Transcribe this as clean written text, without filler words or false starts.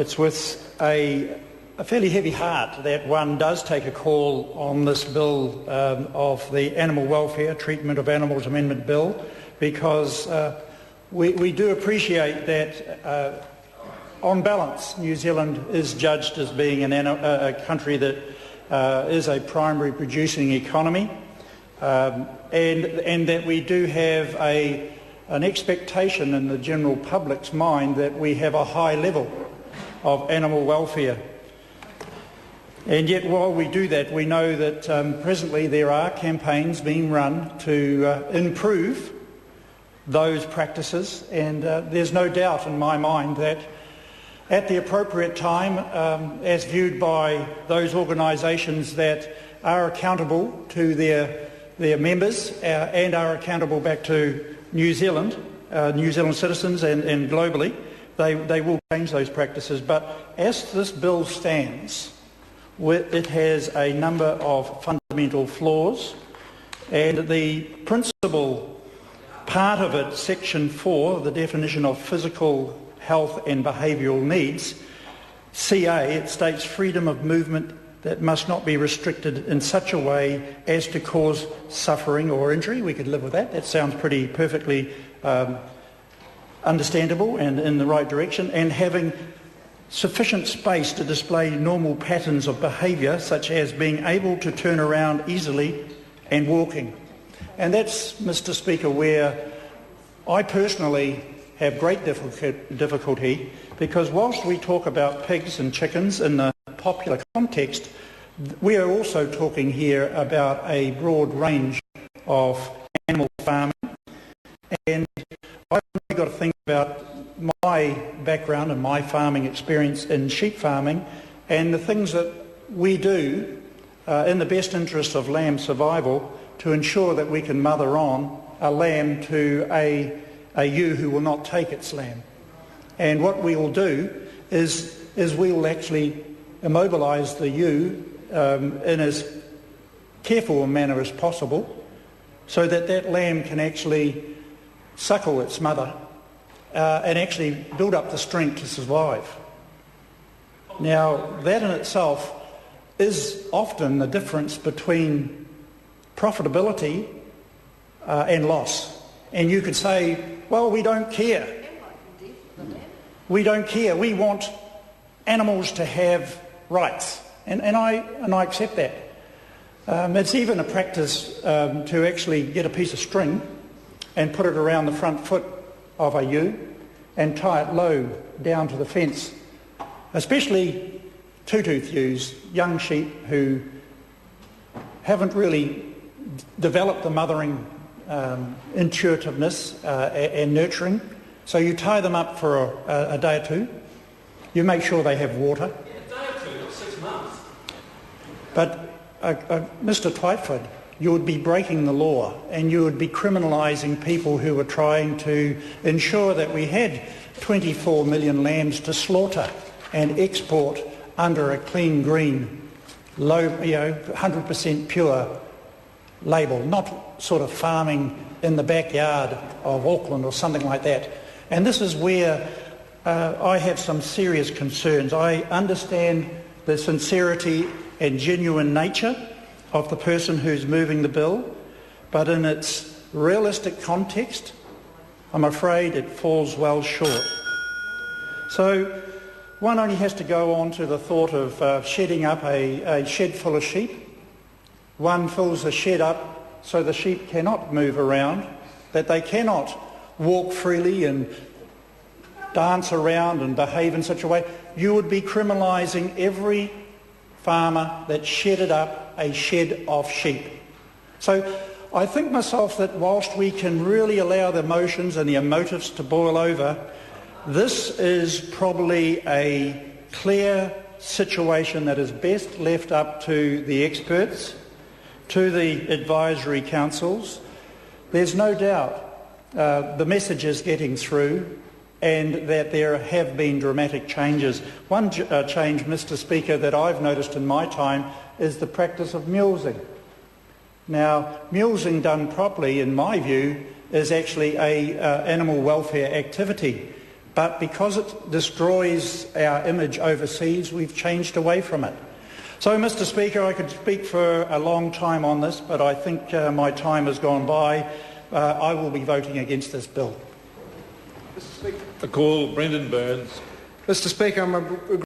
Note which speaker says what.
Speaker 1: It's with a fairly heavy heart that one does take a call on this bill of the Animal Welfare Treatment of Animals Amendment Bill, because we do appreciate that on balance New Zealand is judged as being a country that is a primary producing economy, and that we do have an expectation in the general public's mind that we have a high level of animal welfare. And yet while we do that, we know that presently there are campaigns being run to improve those practices, and there's no doubt in my mind that at the appropriate time, as viewed by those organisations that are accountable to their members and are accountable back to New Zealand citizens and globally, they will change those practices. But as this bill stands, it has a number of fundamental flaws, and the principal part of it, section 4, the definition of physical health and behavioural needs, CA, it states freedom of movement that must not be restricted in such a way as to cause suffering or injury. We could live with that. That sounds pretty perfectly understandable and in the right direction, and having sufficient space to display normal patterns of behaviour, such as being able to turn around easily and walking. And that's, Mr. Speaker, where I personally have great difficulty, because whilst we talk about pigs and chickens in the popular context, we are also talking here about a broad range of animal farming. And I've only got to think about my background and my farming experience in sheep farming, and the things that we do in the best interest of lamb survival to ensure that we can mother on a lamb to a ewe who will not take its lamb. And what we will do is we will actually immobilise the ewe in as careful a manner as possible, so that that lamb can actually suckle its mother and actually build up the strength to survive. Now, that in itself is often the difference between profitability and loss. And you could say, well, we don't care. We don't care. We want animals to have rights. And I accept that. It's even a practice to actually get a piece of string and put it around the front foot of a ewe and tie it low down to the fence, especially two-tooth ewes, young sheep who haven't really developed the mothering intuitiveness and nurturing. So you tie them up for a day or two. You make sure they have water.
Speaker 2: Yeah, a day or two, not 6 months.
Speaker 1: But Mr. Twyford, you would be breaking the law, and you would be criminalising people who were trying to ensure that we had 24 million lambs to slaughter and export under a clean, green, low, 100% pure label, not sort of farming in the backyard of Auckland or something like that. And this is where I have some serious concerns. I understand the sincerity and genuine nature of the person who's moving the bill, but in its realistic context, I'm afraid it falls well short. So one only has to go on to the thought of shedding up a shed full of sheep. One fills the shed up so the sheep cannot move around, that they cannot walk freely and dance around and behave in such a way. You would be criminalising every farmer that shedded up a shed of sheep. So I think myself that whilst we can really allow the emotions and the emotives to boil over, this is probably a clear situation that is best left up to the experts, to the advisory councils. There's no doubt the message is getting through, and that there have been dramatic changes. One change, Mr. Speaker, that I've noticed in my time is the practice of mulesing. Now, mulesing done properly, in my view, is actually a animal welfare activity, But because it destroys our image overseas, we've changed away from it. So, Mr. Speaker, I could speak for a long time on this, but I think my time has gone by. I will be voting against this bill.
Speaker 3: I call Brendan Burns.
Speaker 4: Mr. Speaker, I'm